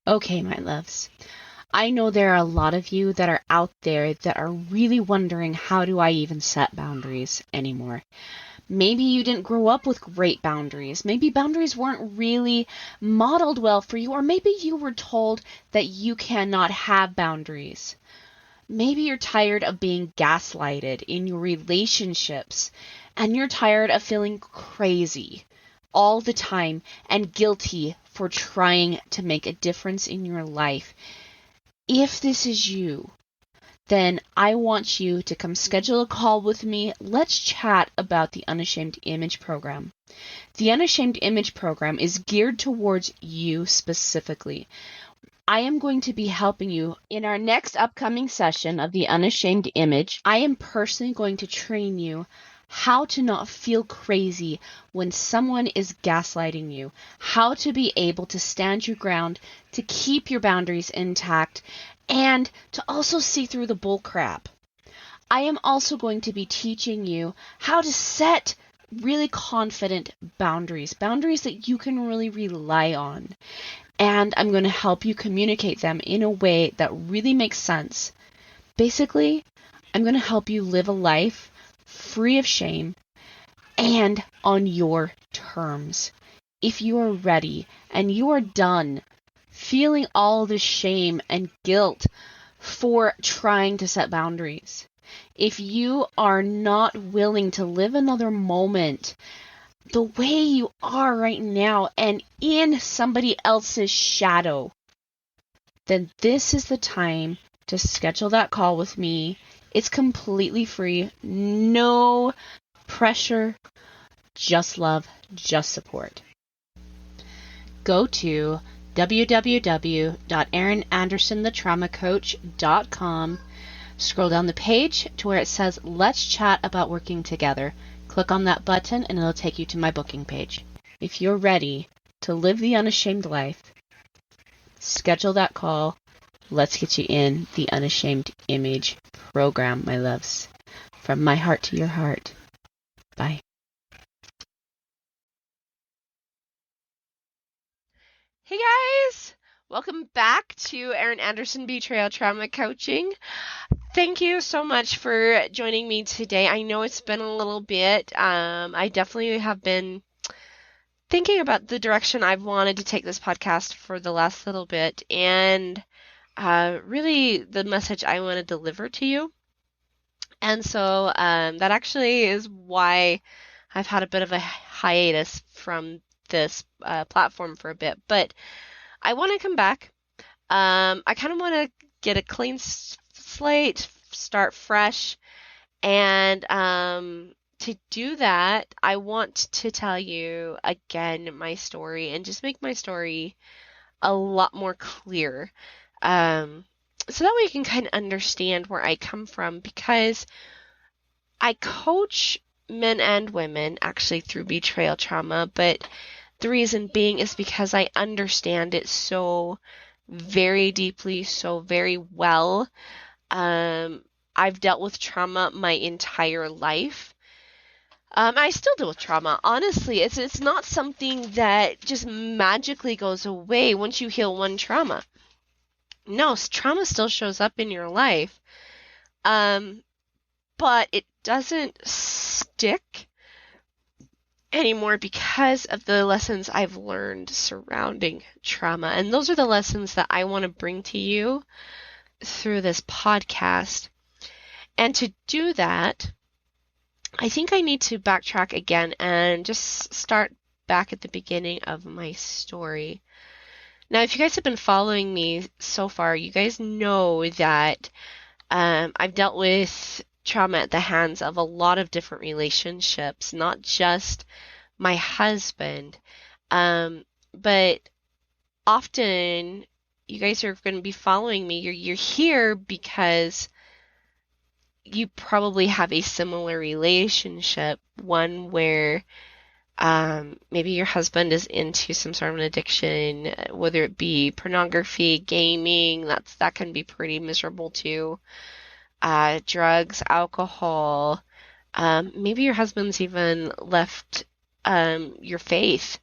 Okay, my loves. I know there are a lot of you that are out there that are really wondering, how do I even set boundaries anymore? Maybe you didn't grow up with great boundaries. Maybe boundaries weren't really modeled well for you, or maybe you were told that you cannot have boundaries. Maybe you're tired of being gaslighted in your relationships, and you're tired of feeling crazy all the time and guilty for trying to make a difference in your life. If this is you, then I want you to come schedule a call with me. Let's chat about the Unashamed Image Program. The Unashamed Image Program is geared towards you specifically. I am going to be helping you in our next upcoming session of the Unashamed Image. I am personally going to train you how to not feel crazy when someone is gaslighting you, how to be able to stand your ground, to keep your boundaries intact, and to also see through the bull crap. I am also going to be teaching you how to set really confident boundaries that you can really rely on. And I'm going to help you communicate them in a way that really makes sense. Basically, I'm going to help you live a life free of shame and on your terms. If you are ready and you are done feeling all the shame and guilt for trying to set boundaries, if you are not willing to live another moment the way you are right now and in somebody else's shadow, then this is the time to schedule that call with me. It's completely free, no pressure, just love, just support. Go to www.erinandersonthetraumacoach.com. Scroll down the page to where it says, Let's Chat About Working Together. Click on that button and it'll take you to my booking page. If you're ready to live the unashamed life, schedule that call. Let's get you in the Unashamed Image Program, my loves. From my heart to your heart. Bye. Hey guys! Welcome back to Erin Anderson Betrayal Trauma Coaching. Thank you so much for joining me today. I know it's been a little bit. I definitely have been thinking about the direction I've wanted to take this podcast for the last little bit, and really the message I want to deliver to you. And so that actually is why I've had a bit of a hiatus from this platform for a bit. But I want to come back. I kind of want to get a clean slate, start fresh. And to do that, I want to tell you again my story and just make my story a lot more clear. So that way you can kind of understand where I come from, because I coach men and women actually through betrayal trauma, but the reason being is because I understand it so very deeply, so very well. I've dealt with trauma my entire life. I still deal with trauma. Honestly, it's not something that just magically goes away once you heal one trauma. No, trauma still shows up in your life. But it doesn't stick anymore because of the lessons I've learned surrounding trauma. And those are the lessons that I want to bring to you through this podcast. And to do that, I think I need to backtrack again and just start back at the beginning of my story. Now, if you guys have been following me so far, you guys know that I've dealt with trauma at the hands of a lot of different relationships, not just my husband, but often you guys are going to be following me. You're here because you probably have a similar relationship, one where maybe your husband is into some sort of an addiction, whether it be pornography, gaming, that can be pretty miserable too. Drugs, alcohol. Maybe your husband's even left your faith.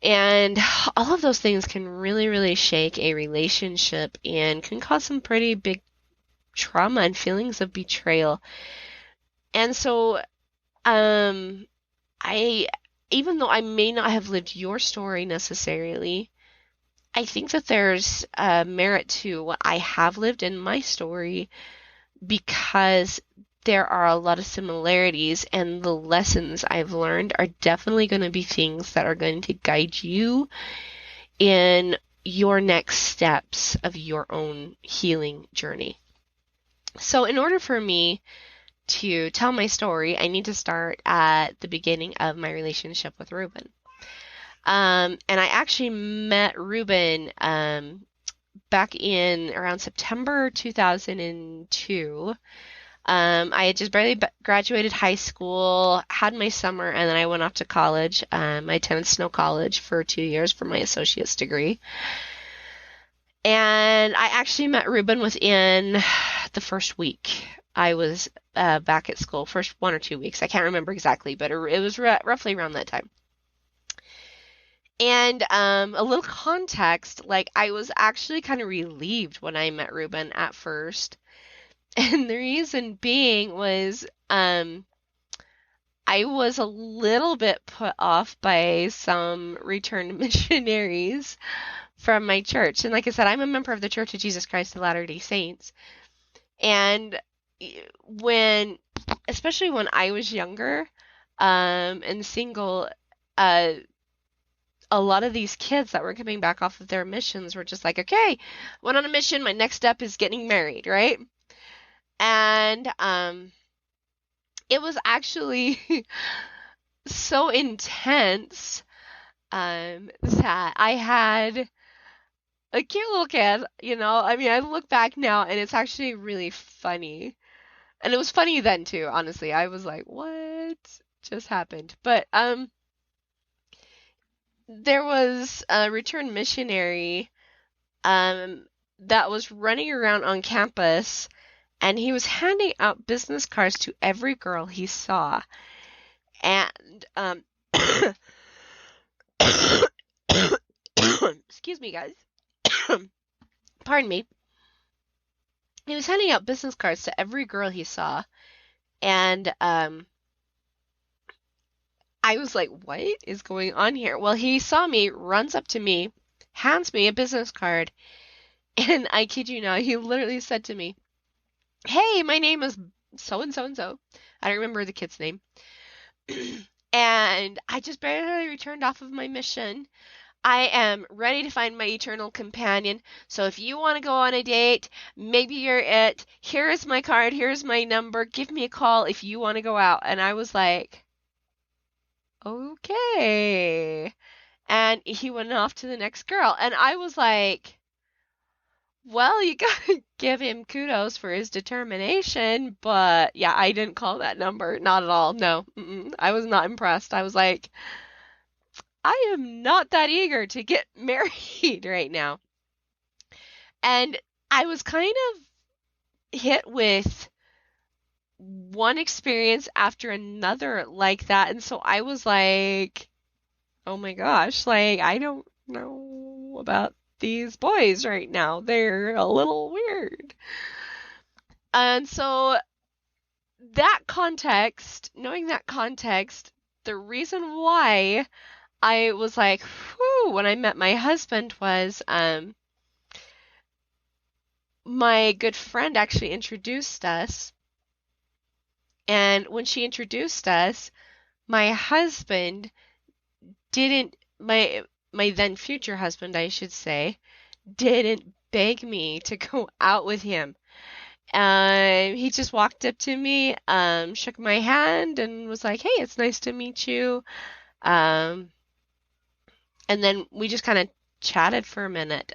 And all of those things can really, really shake a relationship and can cause some pretty big trauma and feelings of betrayal. And so, um, I, even though I may not have lived your story necessarily, I think that there's merit to what I have lived in my story because there are a lot of similarities, and the lessons I've learned are definitely going to be things that are going to guide you in your next steps of your own healing journey. So, in order for me to tell my story, I need to start at the beginning of my relationship with Ruben. And I actually met Ruben back in around September 2002. I had just barely graduated high school, had my summer, and then I went off to college. I attended Snow College for 2 years for my associate's degree. And I actually met Ruben within the first week. I was back at school, first 1 or 2 weeks. I can't remember exactly, but it was roughly around that time. And a little context, like I was actually kind of relieved when I met Ruben at first. And the reason being was I was a little bit put off by some returned missionaries from my church. And like I said, I'm a member of the Church of Jesus Christ of Latter-day Saints. And especially when I was younger and single, a lot of these kids that were coming back off of their missions were just like, okay, went on a mission, my next step is getting married, right? And it was actually so intense that I had a cute little kid, I mean, I look back now and it's actually really funny. And it was funny then too, honestly. I was like, what just happened? But there was a returned missionary that was running around on campus, and he was handing out business cards to every girl he saw. And excuse me, guys. Pardon me. He was handing out business cards to every girl he saw, and I was like, what is going on here? Well, he saw me, runs up to me, hands me a business card, and I kid you not, he literally said to me, hey, my name is so-and-so and so. I don't remember the kid's name. And I just barely returned off of my mission. I am ready to find my eternal companion. So if you want to go on a date, maybe you're it. Here is my card. Here's my number. Give me a call if you want to go out. And I was like, okay. And he went off to the next girl. And I was like, well, you gotta give him kudos for his determination. But yeah, I didn't call that number. Not at all. No, I was not impressed. I was like, I am not that eager to get married right now. And I was kind of hit with one experience after another like that. And so I was like, oh my gosh, like, I don't know about these boys right now. They're a little weird. And so knowing that context, the reason why I was like, whew, when I met my husband was my good friend actually introduced us. And when she introduced us, my husband didn't, my then future husband, I should say, didn't beg me to go out with him. He just walked up to me, shook my hand, and was like, hey, it's nice to meet you. And then we just kind of chatted for a minute.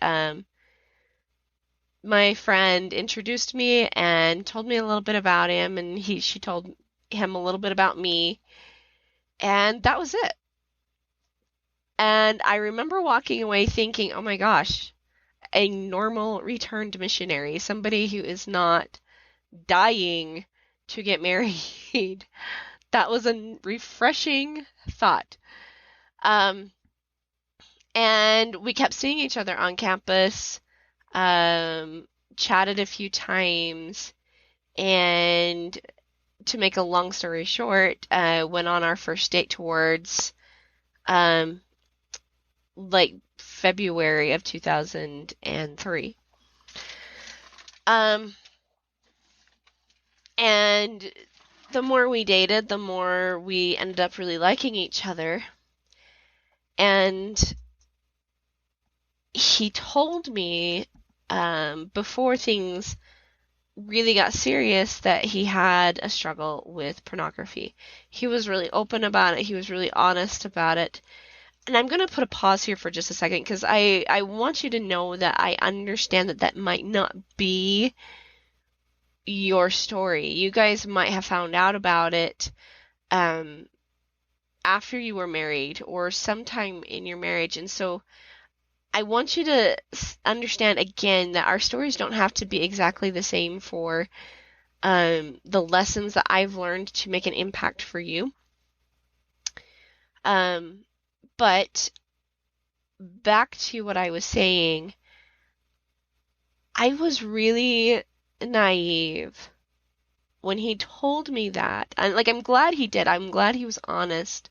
My friend introduced me and told me a little bit about him, and she told him a little bit about me, and that was it. And I remember walking away thinking, oh my gosh, a normal returned missionary, somebody who is not dying to get married. That was a refreshing thought. And we kept seeing each other on campus, chatted a few times, and to make a long story short, went on our first date towards um, like February of 2003. And the more we dated, the more we ended up really liking each other. And he told me before things really got serious that he had a struggle with pornography. He was really open about it. He was really honest about it. And I'm going to put a pause here for just a second because I want you to know that I understand that that might not be your story. You guys might have found out about it after you were married or sometime in your marriage. And so I want you to understand again that our stories don't have to be exactly the same for the lessons that I've learned to make an impact for you. But back to what I was saying, I was really naive when he told me that. And like, I'm glad he did. I'm glad he was honest.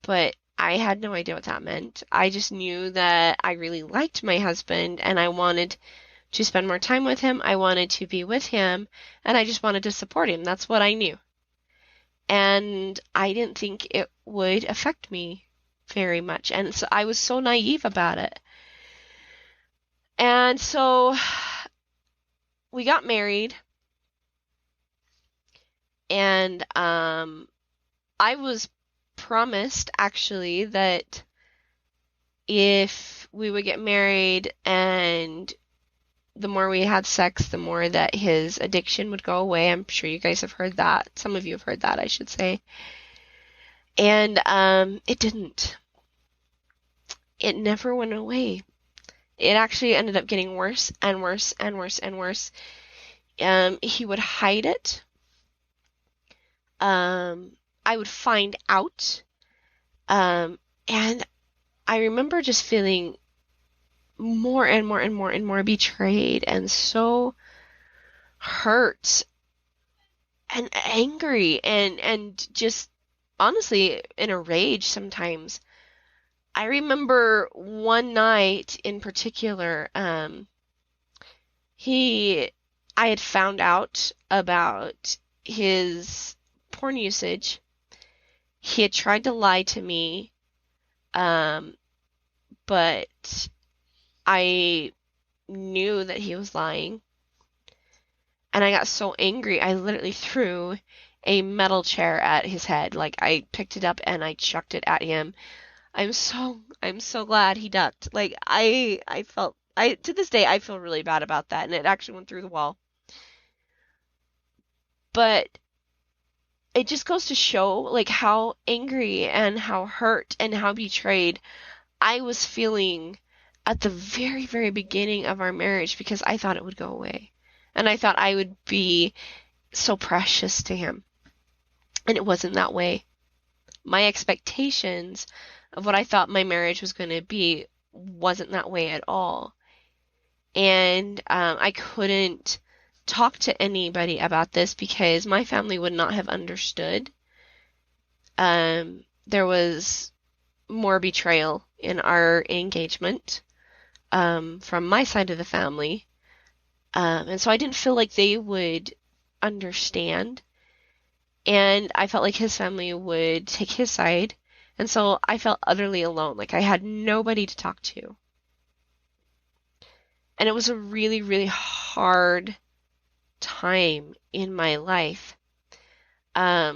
But I had no idea what that meant. I just knew that I really liked my husband and I wanted to spend more time with him. I wanted to be with him and I just wanted to support him. That's what I knew. And I didn't think it would affect me very much. And so I was so naive about it. And so we got married and I was promised actually that if we would get married and the more we had sex, the more that his addiction would go away. I'm sure you guys have heard that. Some of you have heard that, I should say. And it didn't. It never went away. It actually ended up getting worse and worse and worse and worse. He would hide it. I would find out. And I remember just feeling more and more and more and more betrayed and so hurt and angry and just honestly in a rage sometimes. I remember one night in particular, I had found out about his porn usage. He had tried to lie to me, but I knew that he was lying. And I got so angry, I literally threw a metal chair at his head. Like, I picked it up and I chucked it at him. I'm so glad he ducked. Like, to this day, I feel really bad about that. And it actually went through the wall. But it just goes to show, like, how angry and how hurt and how betrayed I was feeling at the very, very beginning of our marriage because I thought it would go away. And I thought I would be so precious to him. And it wasn't that way. My expectations of what I thought my marriage was going to be wasn't that way at all. And I couldn't talk to anybody about this because my family would not have understood. There was more betrayal in our engagement from my side of the family. And so I didn't feel like they would understand. And I felt like his family would take his side. And so I felt utterly alone. Like I had nobody to talk to. And it was a really, really hard time in my life. As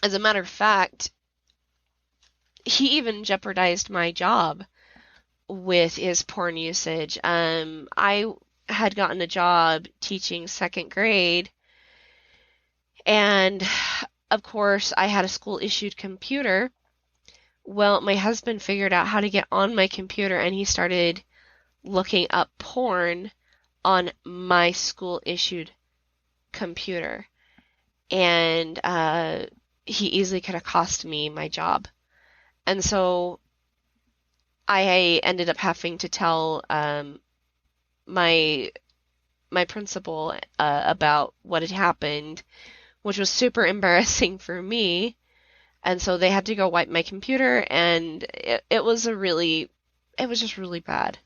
a matter of fact, he even jeopardized my job with his porn usage. I had gotten a job teaching second grade, and of course I had a school issued computer. Well, my husband figured out how to get on my computer and he started looking up porn on my school issued computer, and he easily could have cost me my job. And so I ended up having to tell my my principal about what had happened, which was super embarrassing for me. And so they had to go wipe my computer, and it was just really bad.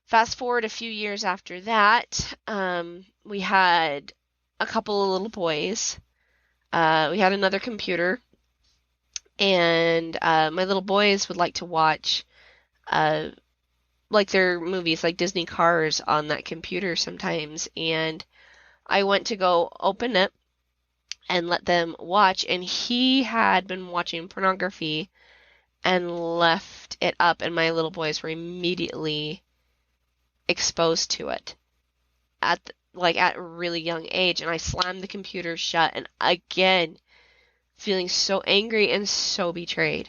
Fast forward a few years after that, we had a couple of little boys. We had another computer, and my little boys would like to watch like their movies, like Disney Cars on that computer sometimes. And I went to go open it and let them watch, and he had been watching pornography and left it up, and my little boys were immediately exposed to it at a really young age. And I slammed the computer shut, and again, feeling so angry and so betrayed.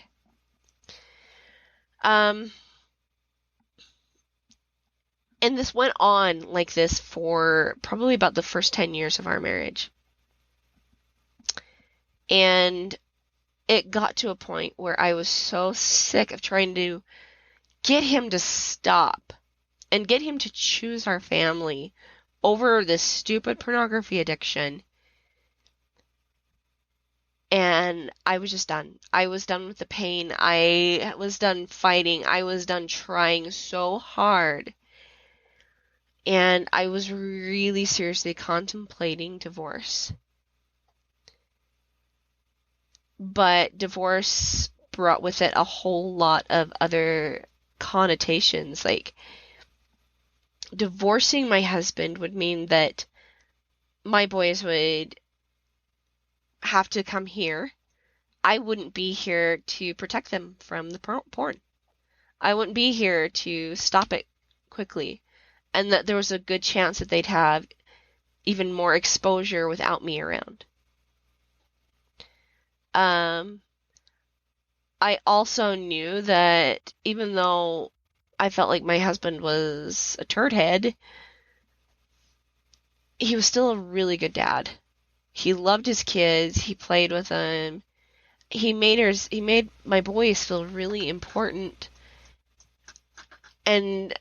And this went on like this for probably about the first 10 years of our marriage. And it got to a point where I was so sick of trying to get him to stop and get him to choose our family over this stupid pornography addiction. And I was just done. I was done with the pain. I was done fighting. I was done trying so hard. And I was really seriously contemplating divorce. But divorce brought with it a whole lot of other connotations. Like, divorcing my husband would mean that my boys would have to come here. I wouldn't be here to protect them from the porn. I wouldn't be here to stop it quickly. And that there was a good chance that they'd have even more exposure without me around. I also knew that even though I felt like my husband was a turd head, he was still a really good dad. He loved his kids. He played with them. He made my boys feel really important. And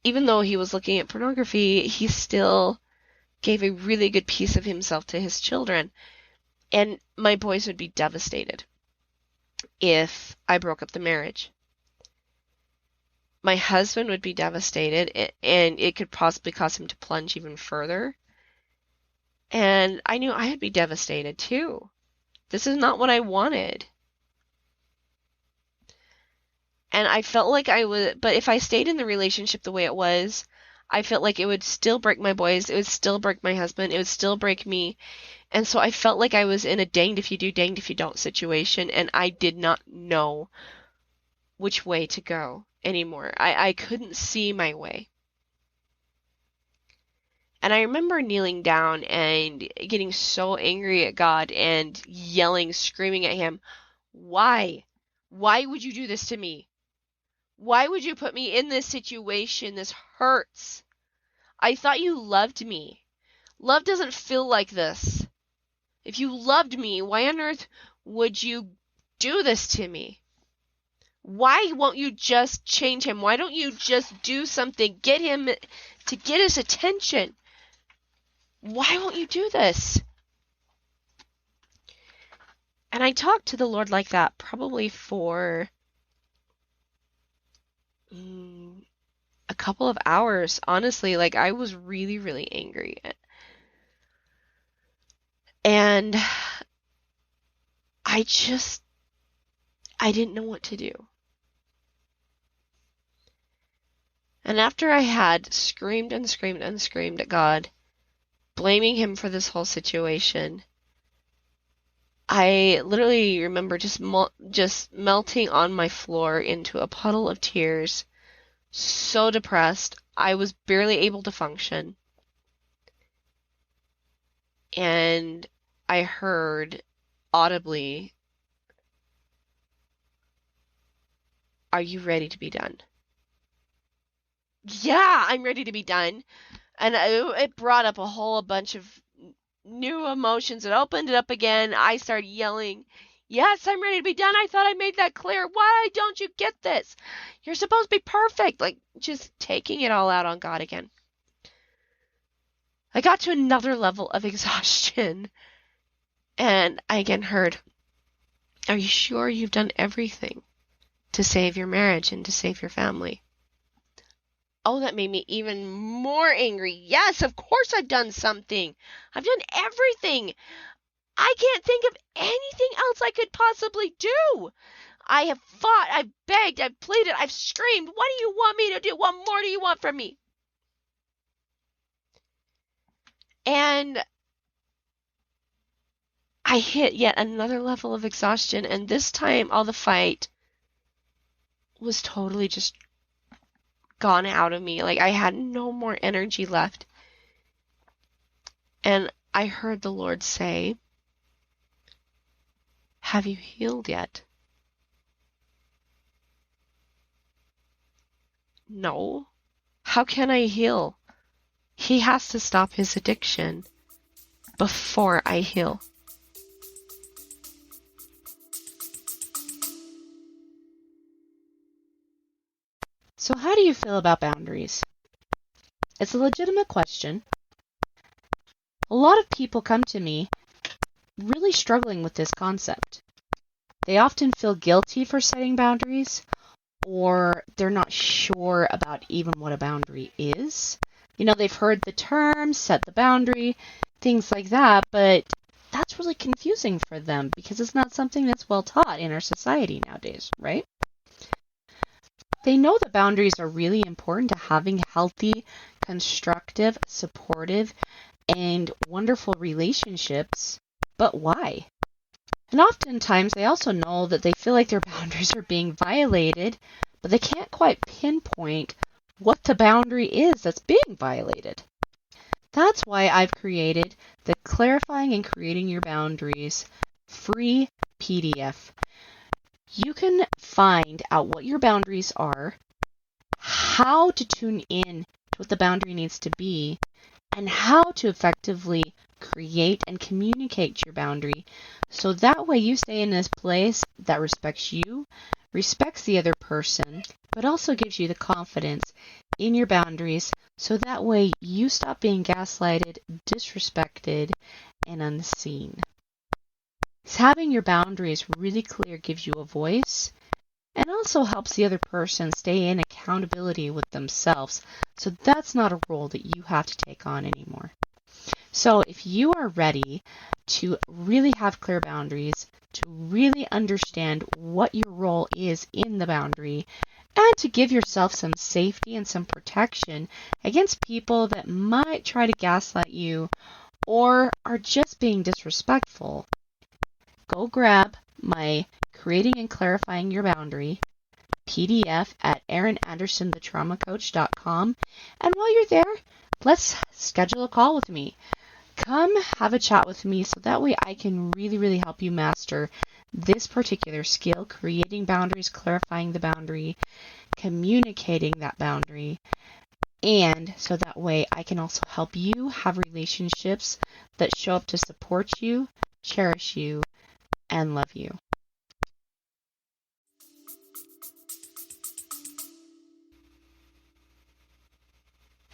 even though he was looking at pornography, he still gave a really good piece of himself to his children. And my boys would be devastated if I broke up the marriage. My husband would be devastated, and it could possibly cause him to plunge even further. And I knew I'd be devastated too. This is not what I wanted. And I felt like I would, but if I stayed in the relationship the way it was, I felt like it would still break my boys, it would still break my husband, it would still break me. And so I felt like I was in a danged if you do, danged if you don't situation, and I did not know which way to go anymore. I couldn't see my way. And I remember kneeling down and getting so angry at God and yelling, screaming at him, why? Why would you do this to me? Why would you put me in this situation? This hurts. I thought you loved me. Love doesn't feel like this. If you loved me, why on earth would you do this to me? Why won't you just change him? Why don't you just do something, get him to get his attention? Why won't you do this? And I talked to the Lord like that probably for a couple of hours. Honestly, like I was really, really angry. And I didn't know what to do. And after I had screamed and screamed and screamed at God, blaming him for this whole situation, I literally remember just melting on my floor into a puddle of tears, so depressed, I was barely able to function. And I heard audibly, "Are you ready to be done?" Yeah, I'm ready to be done. And it brought up a whole bunch of new emotions. It opened it up again. I started yelling, Yes, I'm ready to be done. I thought I made that clear. Why don't you get this? You're supposed to be perfect. Like, just taking it all out on God again. I got to another level of exhaustion. And I again heard, are you sure you've done everything to save your marriage and to save your family? Oh, that made me even more angry. Yes, of course I've done something. I've done everything. I can't think of anything else I could possibly do. I have fought, I've begged, I've pleaded, I've screamed. What do you want me to do? What more do you want from me? And I hit yet another level of exhaustion, and this time all the fight was totally just gone out of me. Like I had no more energy left. And I heard the Lord say, have you healed yet? No. How can I heal? He has to stop his addiction before I heal. So how do you feel about boundaries? It's a legitimate question. A lot of people come to me really struggling with this concept. They often feel guilty for setting boundaries, or they're not sure about even what a boundary is. You know, they've heard the term, set the boundary, things like that, but that's really confusing for them because it's not something that's well taught in our society nowadays, right? They know that boundaries are really important to having healthy, constructive, supportive, and wonderful relationships, but why? And oftentimes they also know that they feel like their boundaries are being violated, but they can't quite pinpoint what the boundary is that's being violated. That's why I've created the Clarifying and Creating Your Boundaries free PDF. You can find out what your boundaries are, how to tune in to what the boundary needs to be, and how to effectively create and communicate your boundary so that way you stay in this place that respects you, respects the other person, but also gives you the confidence in your boundaries so that way you stop being gaslighted, disrespected, and unseen. Having your boundaries really clear gives you a voice and also helps the other person stay in accountability with themselves. So that's not a role that you have to take on anymore. So if you are ready to really have clear boundaries, to really understand what your role is in the boundary, and to give yourself some safety and some protection against people that might try to gaslight you or are just being disrespectful, go grab my Creating and Clarifying Your Boundary PDF at erinandersonthetraumacoach.com. And while you're there, let's schedule a call with me. Come have a chat with me so that way I can really help you master this particular skill, creating boundaries, clarifying the boundary, communicating that boundary, and so that way I can also help you have relationships that show up to support you, cherish you, and love you.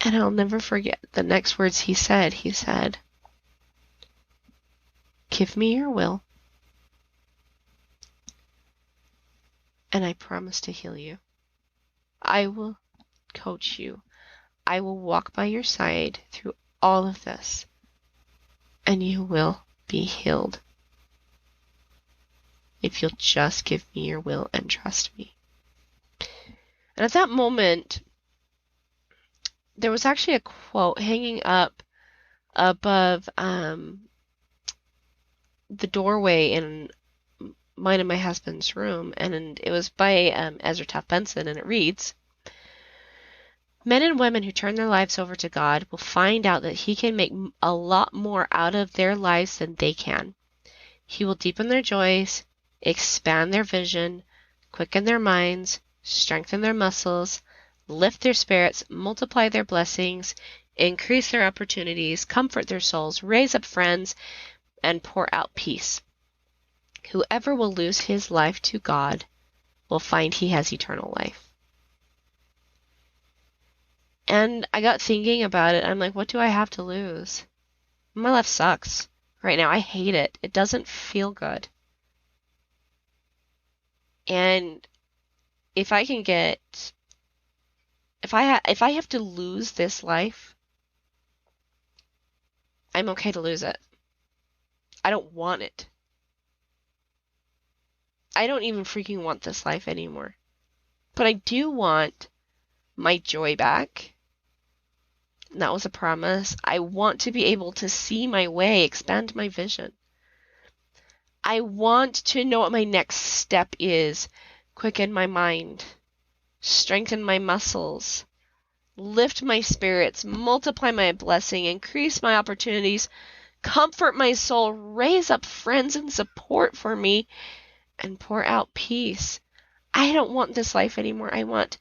And I'll never forget the next words he said. He said, give me your will, and I promise to heal you. I will coach you. I will walk by your side through all of this, and you will be healed if you'll just give me your will and trust me. And at that moment, there was actually a quote hanging up above the doorway in mine and my husband's room, and it was by Ezra Taft Benson, and it reads, men and women who turn their lives over to God will find out that He can make a lot more out of their lives than they can. He will deepen their joys, expand their vision, quicken their minds, strengthen their muscles, lift their spirits, multiply their blessings, increase their opportunities, comfort their souls, raise up friends, and pour out peace. Whoever will lose his life to God will find he has eternal life. And I got thinking about it. I'm like, what do I have to lose? My life sucks right now. I hate it. It doesn't feel good. And if I can get, if I have to lose this life, I'm okay to lose it. I don't want it. I don't even freaking want this life anymore. But I do want my joy back. And that was a promise. I want to be able to see my way, expand my vision. I want to know what my next step is, quicken my mind, strengthen my muscles, lift my spirits, multiply my blessing, increase my opportunities, comfort my soul, raise up friends and support for me, and pour out peace. I don't want this life anymore. I want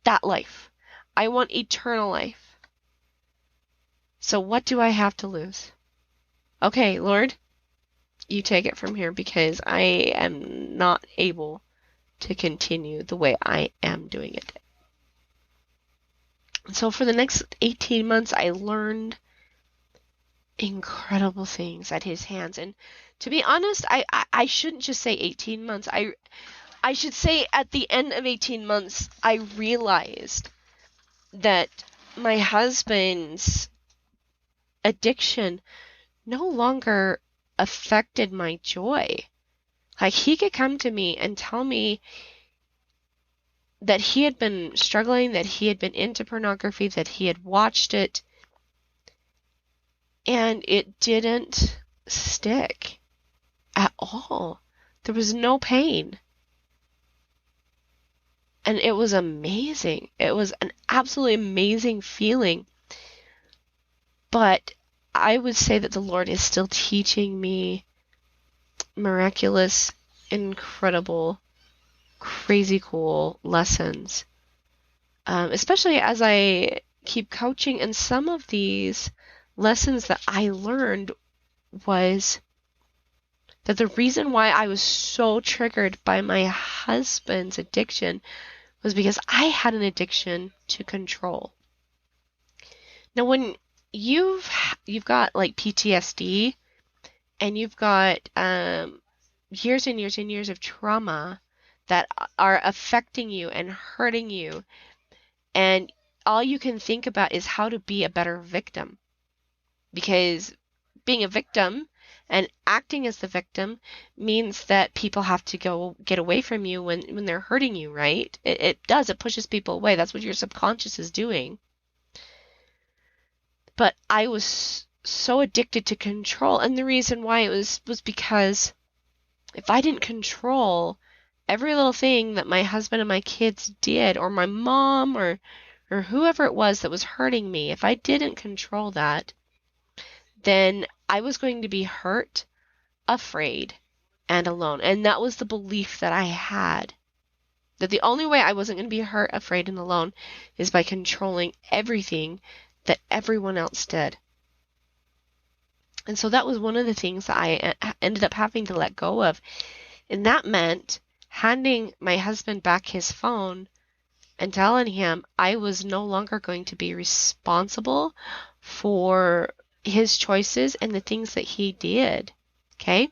that life. I want eternal life. So what do I have to lose? Okay, Lord, you take it from here because I am not able to continue the way I am doing it. So for the next 18 months, I learned incredible things at his hands. And to be honest, I shouldn't just say 18 months. I should say at the end of 18 months, I realized that my husband's addiction no longer affected my joy. Like, he could come to me and tell me that he had been struggling, that he had been into pornography, that he had watched it, and it didn't stick at all. There was no pain. And it was amazing. It was an absolutely amazing feeling. But I would say that the Lord is still teaching me miraculous, incredible, crazy cool lessons. Especially as I keep coaching, and some of these lessons that I learned was that the reason why I was so triggered by my husband's addiction was because I had an addiction to control. Now, when you've got like PTSD and you've got years and years and years of trauma that are affecting you and hurting you, and all you can think about is how to be a better victim, because being a victim and acting as the victim means that people have to go get away from you when they're hurting you, right? It does. It pushes people away. That's what your subconscious is doing. But I was so addicted to control, and the reason why it was because if I didn't control every little thing that my husband and my kids did, or my mom, or whoever it was that was hurting me, if I didn't control that, then I was going to be hurt, afraid, and alone. And that was the belief that I had, that the only way I wasn't going to be hurt, afraid, and alone is by controlling everything that everyone else did. And so that was one of the things that I ended up having to let go of. And that meant handing my husband back his phone and telling him I was no longer going to be responsible for his choices and the things that he did. Okay?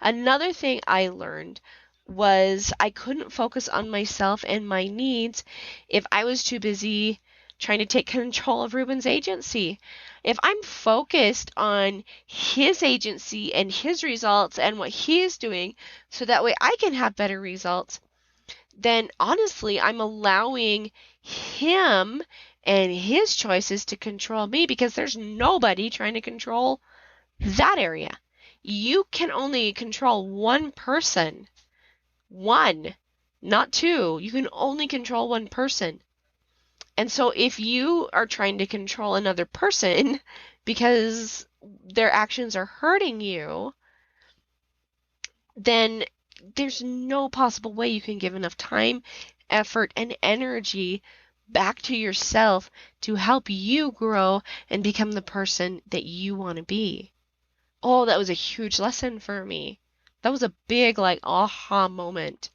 Another thing I learned was I couldn't focus on myself and my needs if I was too busy trying to take control of Ruben's agency. If I'm focused on his agency and his results and what he is doing so that way I can have better results, then honestly, I'm allowing him and his choices to control me, because there's nobody trying to control that area. You can only control one person. One, not two. You can only control one person. And so if you are trying to control another person because their actions are hurting you, then there's no possible way you can give enough time, effort, and energy back to yourself to help you grow and become the person that you want to be. Oh, that was a huge lesson for me. That was a big, like, aha moment.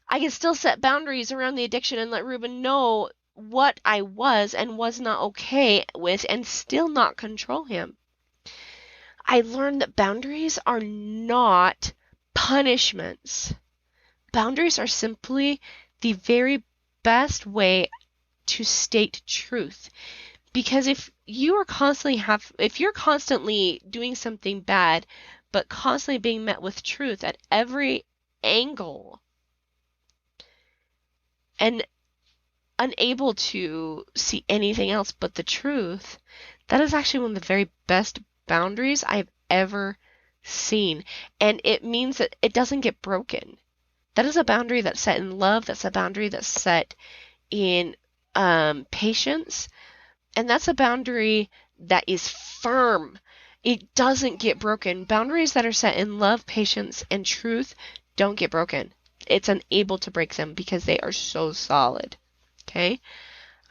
I can still set boundaries around the addiction and let Ruben know what I was and was not okay with and still not control him. I learned that boundaries are not punishments. Boundaries are simply the very best way to state truth. Because if you're constantly doing something bad, but constantly being met with truth at every angle and unable to see anything else but the truth, that is actually one of the very best boundaries I've ever seen. And it means that it doesn't get broken. That is a boundary that's set in love. That's a boundary that's set in patience. And that's a boundary that is firm. It doesn't get broken. Boundaries that are set in love, patience, and truth don't get broken. It's unable to break them because they are so solid. Okay?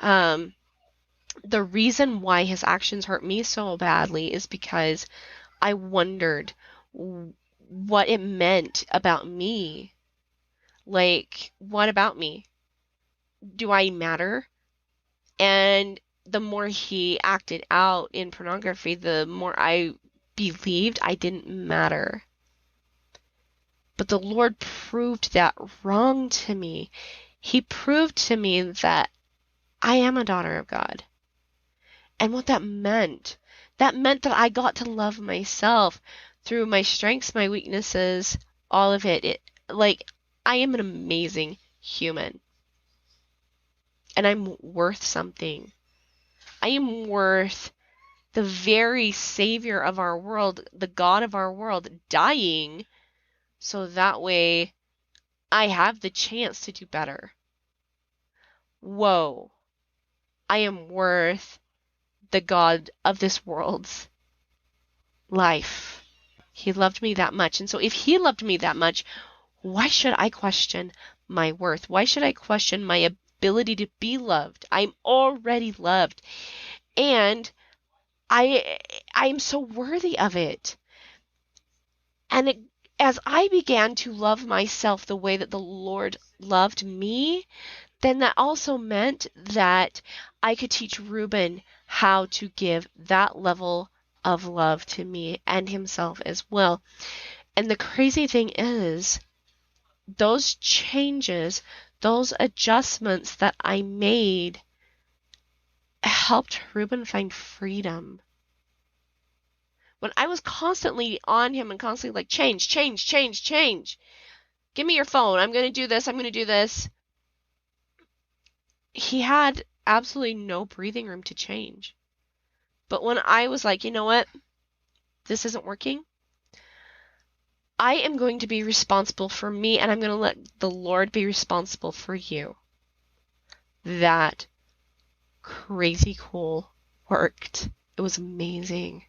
The reason why his actions hurt me so badly is because I wondered what it meant about me. Like, what about me? Do I matter? And the more he acted out in pornography, the more I believed I didn't matter. But the Lord proved that wrong to me. He proved to me that I am a daughter of God. And what that meant that I got to love myself through my strengths, my weaknesses, all of it. Like, I am an amazing human. And I'm worth something. I am worth the very Savior of our world, the God of our world, dying so that way I have the chance to do better. Whoa. I am worth the God of this world's life. He loved me that much. And so if he loved me that much, why should I question my worth? Why should I question my ability to be loved? I'm already loved. And I'm so worthy of it. And as I began to love myself the way that the Lord loved me, then that also meant that I could teach Ruben how to give that level of love to me and himself as well. And the crazy thing is, those changes, those adjustments that I made helped Ruben find freedom. When I was constantly on him and constantly like, change. Give me your phone. I'm going to do this. I'm going to do this. He had absolutely no breathing room to change. But when I was like, you know what? This isn't working. I am going to be responsible for me, and I'm going to let the Lord be responsible for you. That crazy cool worked. It was amazing.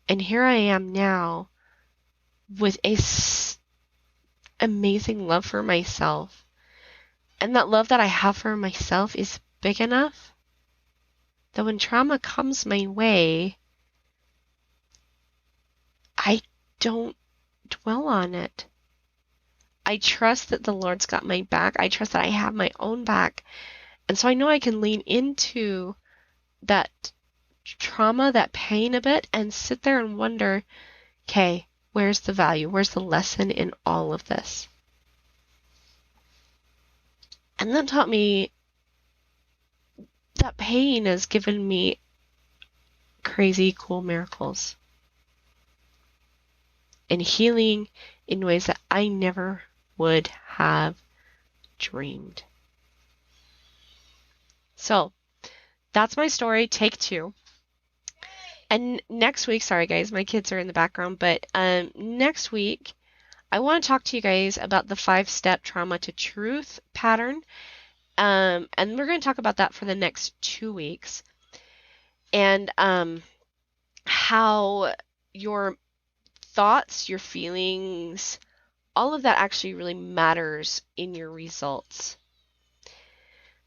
And here I am now with a amazing love for myself. And that love that I have for myself is big enough that when trauma comes my way, I don't dwell on it. I trust that the Lord's got my back. I trust that I have my own back. And so I know I can lean into that trauma, that pain a bit, and sit there and wonder, okay, where's the value? Where's the lesson in all of this? And that taught me that pain has given me crazy cool miracles and healing in ways that I never would have dreamed. So that's my story, take 2. And next week, sorry guys, my kids are in the background, but next week, I want to talk to you guys about the 5-step trauma to truth pattern. And we're going to talk about that for the next 2 weeks. And how your thoughts, your feelings, all of that actually really matters in your results.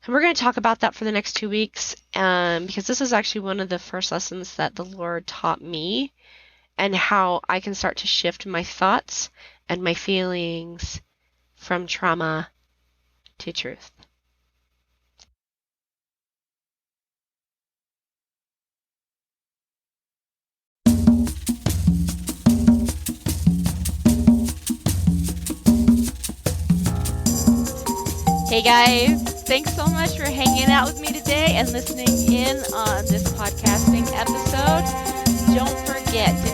And we're going to talk about that for the next 2 weeks because this is actually one of the first lessons that the Lord taught me and how I can start to shift my thoughts and my feelings from trauma to truth. Hey guys, thanks so much for hanging out with me today and listening in on this podcasting episode. Don't forget to